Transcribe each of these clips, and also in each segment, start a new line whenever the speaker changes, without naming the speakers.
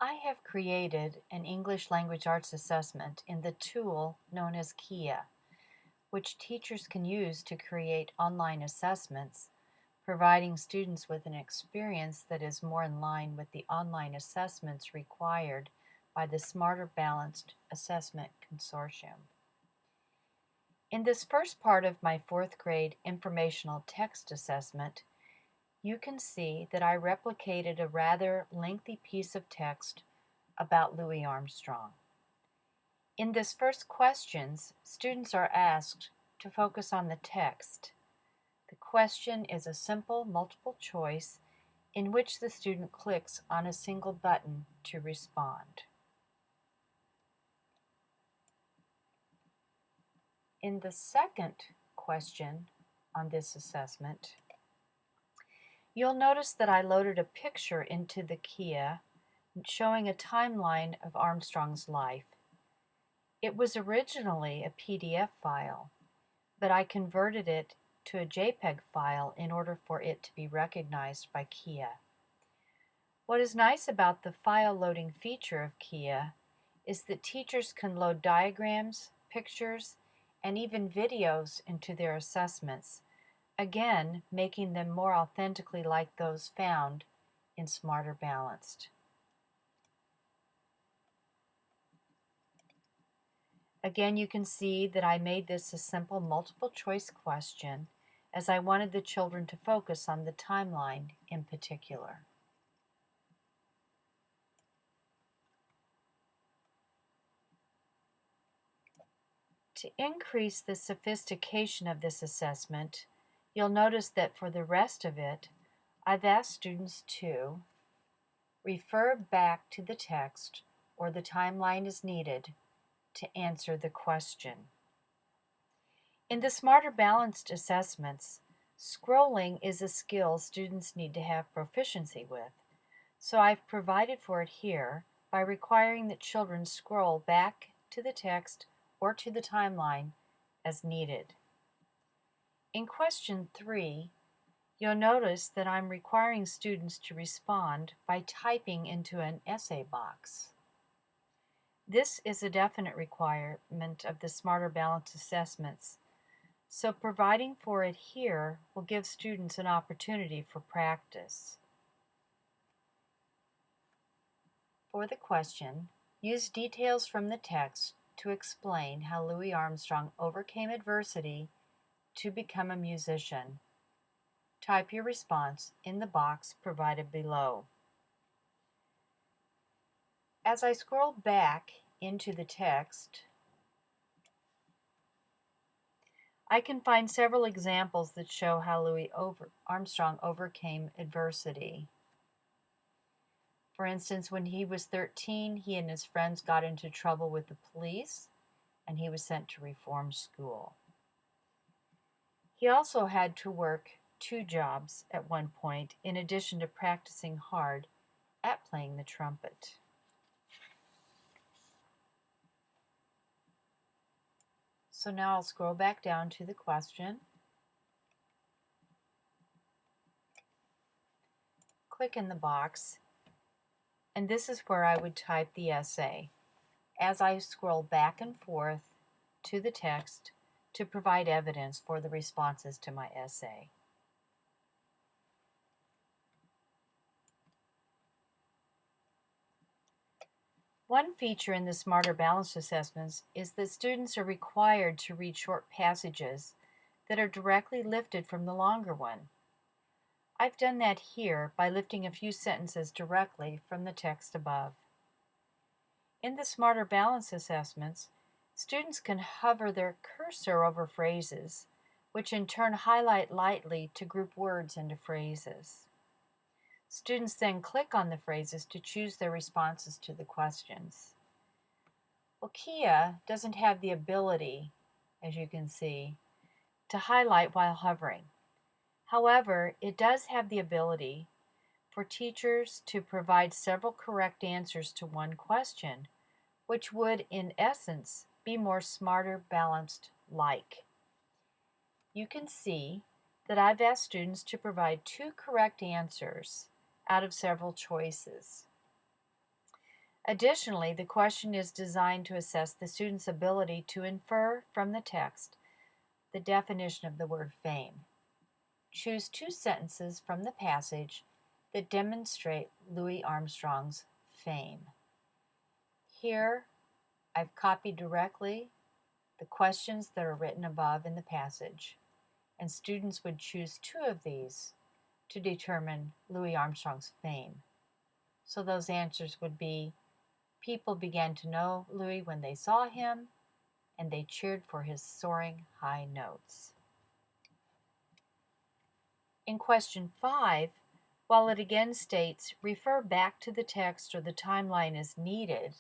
I have created an English language arts assessment in the tool known as Quia, which teachers can use to create online assessments, providing students with an experience that is more in line with the online assessments required by the Smarter Balanced Assessment Consortium. In this first part of my fourth grade informational text assessment, you can see that I replicated a rather lengthy piece of text about Louis Armstrong. In this first questions, students are asked to focus on the text. The question is a simple multiple choice in which the student clicks on a single button to respond. In the second question on this assessment, you'll notice that I loaded a picture into the Quia showing a timeline of Armstrong's life. It was originally a PDF file, but I converted it to a JPEG file in order for it to be recognized by Quia. What is nice about the file loading feature of Quia is that teachers can load diagrams, pictures, and even videos into their assessments, again making them more authentically like those found in Smarter Balanced. Again, you can see that I made this a simple multiple choice question as I wanted the children to focus on the timeline in particular. To increase the sophistication of this assessment, you'll notice that for the rest of it, I've asked students to refer back to the text or the timeline as needed to answer the question. In the Smarter Balanced assessments, scrolling is a skill students need to have proficiency with, so I've provided for it here by requiring that children scroll back to the text or to the timeline as needed. In question 3, you'll notice that I'm requiring students to respond by typing into an essay box. This is a definite requirement of the Smarter Balanced assessments, so providing for it here will give students an opportunity for practice. For the question, use details from the text to explain how Louis Armstrong overcame adversity to become a musician. Type your response in the box provided below. As I scroll back into the text, I can find several examples that show how Louis Armstrong overcame adversity. For instance, when he was 13, he and his friends got into trouble with the police, and he was sent to reform school. He also had to work 2 jobs at one point, in addition to practicing hard at playing the trumpet. So now I'll scroll back down to the question. Click in the box, and this is where I would type the essay as I scroll back and forth to the text to provide evidence for the responses to my essay. One feature in the Smarter Balanced assessments is that students are required to read short passages that are directly lifted from the longer one. I've done that here by lifting a few sentences directly from the text above. In the Smarter Balanced assessments, students can hover their cursor over phrases, which in turn highlight lightly to group words into phrases. Students then click on the phrases to choose their responses to the questions. Well, Quia doesn't have the ability, as you can see, to highlight while hovering. However, it does have the ability for teachers to provide several correct answers to one question, which would, in essence, be more Smarter Balanced-like. You can see that I've asked students to provide 2 correct answers out of several choices. Additionally, the question is designed to assess the student's ability to infer from the text the definition of the word fame. Choose 2 sentences from the passage that demonstrate Louis Armstrong's fame. Here, I've copied directly the questions that are written above in the passage, and students would choose 2 of these to determine Louis Armstrong's fame. So those answers would be: people began to know Louis when they saw him, and they cheered for his soaring high notes. In question 5, while it again states, refer back to the text or the timeline as needed,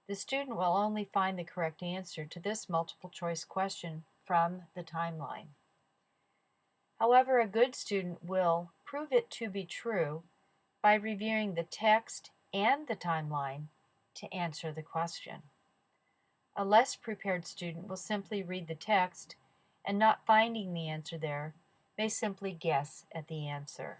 the student will only find the correct answer to this multiple choice question from the timeline. However, a good student will prove it to be true by reviewing the text and the timeline to answer the question. A less prepared student will simply read the text and, not finding the answer there, may simply guess at the answer.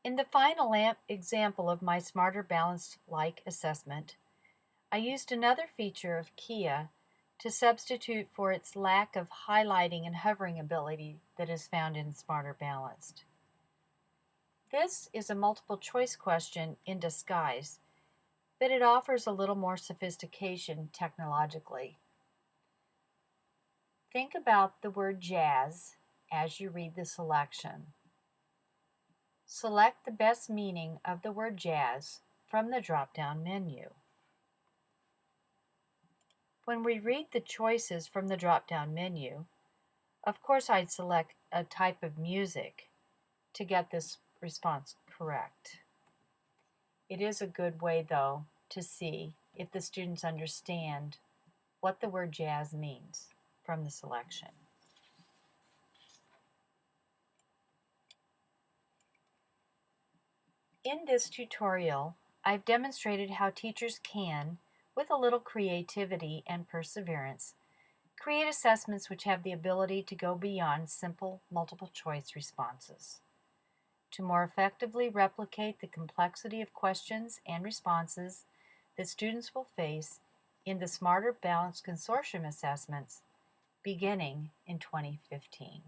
In the final example of my Smarter Balanced-like assessment, I used another feature of Quia to substitute for its lack of highlighting and hovering ability that is found in Smarter Balanced. This is a multiple choice question in disguise, but it offers a little more sophistication technologically. Think about the word jazz as you read the selection. Select the best meaning of the word jazz from the drop-down menu. When we read the choices from the drop-down menu, of course I'd select a type of music to get this response correct. It is a good way, though, to see if the students understand what the word jazz means from the selection. In this tutorial, I've demonstrated how teachers can, with a little creativity and perseverance, create assessments which have the ability to go beyond simple multiple choice responses. To more effectively replicate the complexity of questions and responses that students will face in the Smarter Balanced Consortium assessments beginning in 2015.